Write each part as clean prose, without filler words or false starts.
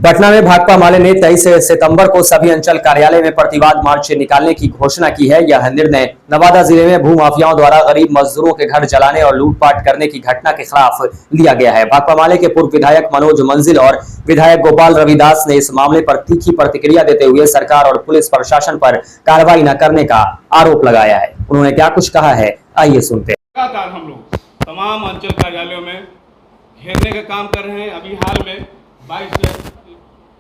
पटना में भाकपा माले ने 23 सितंबर को सभी अंचल कार्यालय में प्रतिवाद मार्च निकालने की घोषणा की है। यह निर्णय नवादा जिले में भूमाफियाओं द्वारा गरीब मजदूरों के घर जलाने और लूटपाट करने की घटना के खिलाफ लिया गया है। भाकपा माले के पूर्व विधायक मनोज मंजिल और विधायक गोपाल रविदास ने इस मामले पर तीखी प्रतिक्रिया देते हुए सरकार और पुलिस प्रशासन पर कार्रवाई न करने का आरोप लगाया है। उन्होंने क्या कुछ कहा है, आइए सुनते हैं। लगातार हम लोग तमाम अंचल कार्यालयों में घेरने का काम कर रहे हैं। अभी हाल में 22 से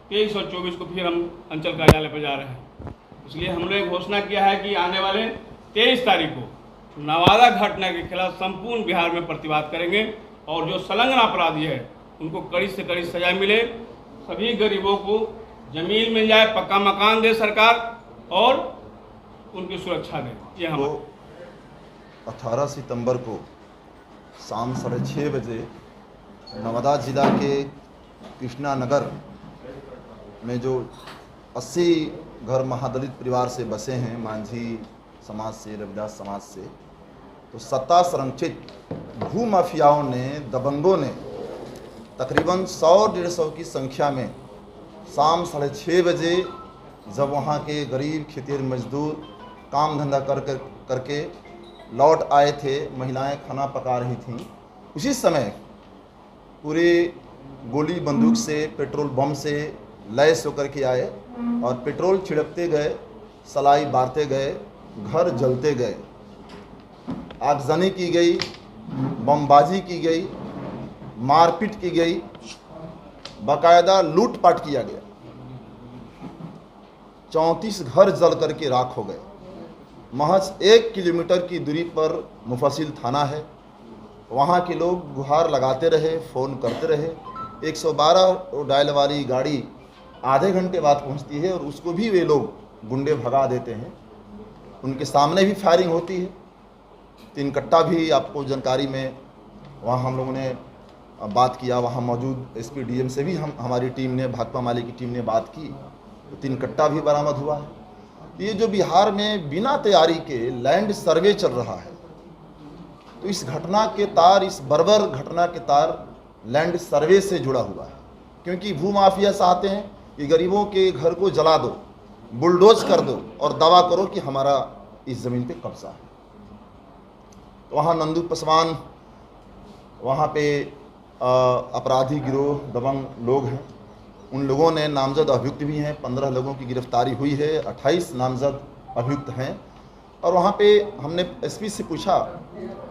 23 और 24 को फिर हम अंचल कार्यालय पर जा रहे हैं। इसलिए हमने घोषणा किया है कि आने वाले 23 तारीख को नवादा घटना के खिलाफ संपूर्ण बिहार में प्रतिवाद करेंगे और जो संलग्न अपराधी है उनको कड़ी से कड़ी सजा मिले, सभी गरीबों को जमीन मिल जाए, पक्का मकान दे सरकार और उनकी सुरक्षा दे। ये हम 18 सितंबर को शाम 6:30 बजे नवादा जिला के कृष्णा नगर में जो 80 घर महादलित परिवार से बसे हैं, मांझी समाज से, रविदास समाज से, तो सत्ता संरक्षित भूमाफियाओं ने, दबंगों ने तकरीबन 100-150 की संख्या में शाम 6:30 बजे जब वहाँ के गरीब खेतिहर मजदूर काम धंधा करके लौट आए थे, महिलाएं खाना पका रही थीं, उसी समय पूरे गोली बंदूक से, पेट्रोल बम से लैस होकर के आए और पेट्रोल छिड़कते गए, सलाई बारते गए, घर जलते गए, आगजनी की गई, बमबाजी की गई, मारपीट की गई, बाकायदा लूटपाट किया गया। 34 घर जल करके राख हो गए। महज 1 किलोमीटर की दूरी पर मुफस्सिल थाना है। वहाँ के लोग गुहार लगाते रहे, फ़ोन करते रहे। 112 डायल वाली गाड़ी आधे घंटे बाद पहुंचती है और उसको भी वे लोग गुंडे भगा देते हैं। उनके सामने भी फायरिंग होती है। 3 कट्टा भी आपको जानकारी में वहाँ हम लोगों ने बात किया, वहाँ मौजूद एसपी डीएम से भी हमारी टीम ने, भाकपा माले की टीम ने बात की, तो 3 कट्टा भी बरामद हुआ है। ये जो बिहार में बिना तैयारी के लैंड सर्वे चल रहा है, तो इस घटना के तार, इस बर्बर घटना के तार लैंड सर्वे से जुड़ा हुआ है। क्योंकि भूमाफिया चाहते हैं कि गरीबों के घर को जला दो, बुलडोज कर दो और दावा करो कि हमारा इस ज़मीन पे कब्जा है। तो वहाँ नंदू पासवान, वहाँ पे अपराधी गिरोह, दबंग लोग हैं। उन लोगों ने नामजद अभियुक्त भी हैं, 15 लोगों की गिरफ्तारी हुई है, 28 नामजद अभियुक्त हैं। और वहाँ पे हमने एसपी से पूछा,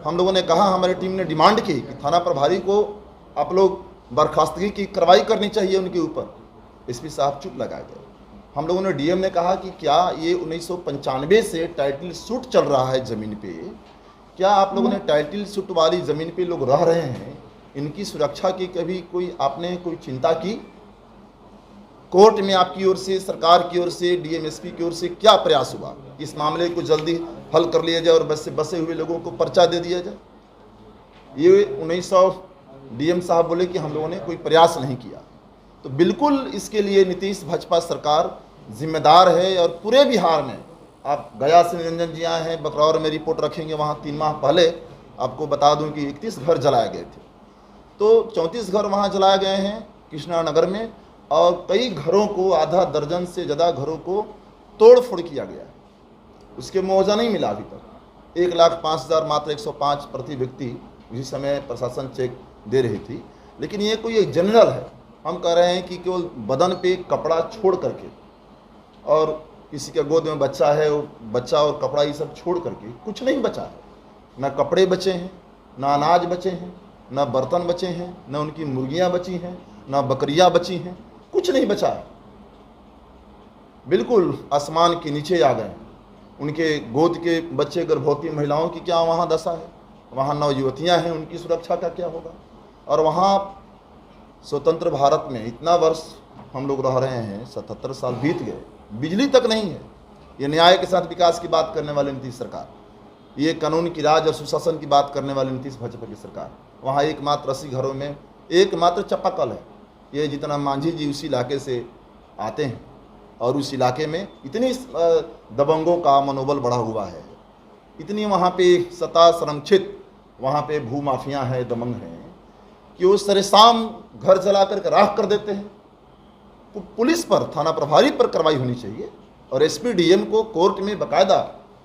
हम लोगों ने कहा, हमारी टीम ने डिमांड की कि थाना प्रभारी को आप लोग बर्खास्तगी की कार्रवाई करनी चाहिए उनके ऊपर। एसपी साहब चुप लगाए गए। हम लोगों ने डीएम ने कहा कि क्या ये 1995 से टाइटल सूट चल रहा है ज़मीन पे, क्या आप लोगों ने टाइटल सूट वाली ज़मीन पे लोग रह रहे हैं, इनकी सुरक्षा की कभी आपने कोई चिंता की? कोर्ट में आपकी ओर से, सरकार की ओर से, डीएम एसपी की ओर से क्या प्रयास हुआ कि इस मामले को जल्दी हल कर लिया जाए और बसे हुए लोगों को पर्चा दे दिया जाए? ये 1900 डीएम साहब बोले कि हम लोगों ने कोई प्रयास नहीं किया। तो बिल्कुल इसके लिए नीतीश भाजपा सरकार जिम्मेदार है। और पूरे बिहार में, आप गया से निरंजन जी आए हैं, बकरौर में रिपोर्ट रखेंगे, वहाँ 3 माह पहले आपको बता दूं कि 31 घर जलाए गए थे। तो 34 घर वहाँ जलाए गए हैं कृष्णा नगर में, और कई घरों को, आधा दर्जन से ज़्यादा घरों को तोड़ फोड़ किया गया है। उसके मुआवजा नहीं मिला अभी तक। 1,05,000 मात्र 105 प्रति व्यक्ति उसी समय प्रशासन चेक दे रही थी। लेकिन ये कोई एक जनरल है। हम कह रहे हैं कि केवल बदन पे कपड़ा छोड़ करके, और किसी के गोद में बच्चा है, वो बच्चा और कपड़ा ये सब छोड़ करके कुछ नहीं बचा है। ना कपड़े बचे हैं, ना अनाज बचे हैं, ना बर्तन बचे हैं, ना उनकी मुर्गियां बची हैं, ना बकरियां बची हैं, कुछ नहीं बचा है। बिल्कुल आसमान के नीचे आ गए। उनके गोद के बच्चे, गर्भवती महिलाओं की क्या वहाँ दशा है? वहाँ नवयुवतियाँ हैं, उनकी सुरक्षा का क्या होगा? और वहाँ स्वतंत्र भारत में इतना वर्ष हम लोग रह रहे हैं, 77 साल बीत गए, बिजली तक नहीं है। ये न्याय के साथ विकास की बात करने वाली नीतीश सरकार, ये कानून की राज और सुशासन की बात करने वाली नीतीश भाजपा की सरकार। वहाँ एकमात्र 80 घरों में एकमात्र चापाकल है। ये जितना मांझी जी उसी इलाके से आते हैं, और उस इलाके में इतनी दबंगों का मनोबल बढ़ा हुआ है, इतनी वहाँ पे सत्ता संरक्षित वहाँ पे भूमाफिया है, दबंग हैं, कि वो सरेसाम घर जला करके राख कर देते हैं। पुलिस पर, थाना प्रभारी पर कार्रवाई होनी चाहिए और एसपी डीएम को कोर्ट में बाकायदा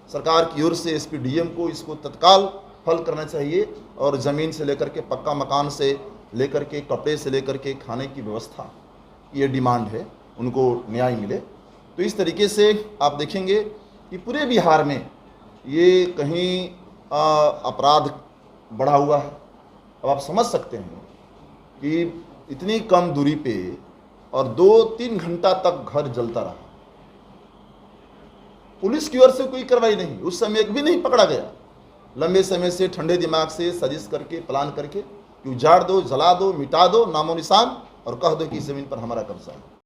सरकार की ओर से एसपी डीएम को इसको तत्काल हल करना चाहिए और ज़मीन से लेकर के पक्का मकान से लेकर के कपड़े से लेकर के खाने की व्यवस्था, ये डिमांड है, उनको न्याय मिले। तो इस तरीके से आप देखेंगे कि पूरे बिहार में ये कहीं अपराध बढ़ा हुआ है। अब आप समझ सकते हैं कि इतनी कम दूरी पे और 2-3 घंटा तक घर जलता रहा, पुलिस की ओर से कोई कार्रवाई नहीं, उस समय एक भी नहीं पकड़ा गया। लंबे समय से ठंडे दिमाग से साजिश करके, प्लान करके कि उजाड़ दो, जला दो, मिटा दो, नामो निशान और कह दो कि इस ज़मीन पर हमारा कब्जा है।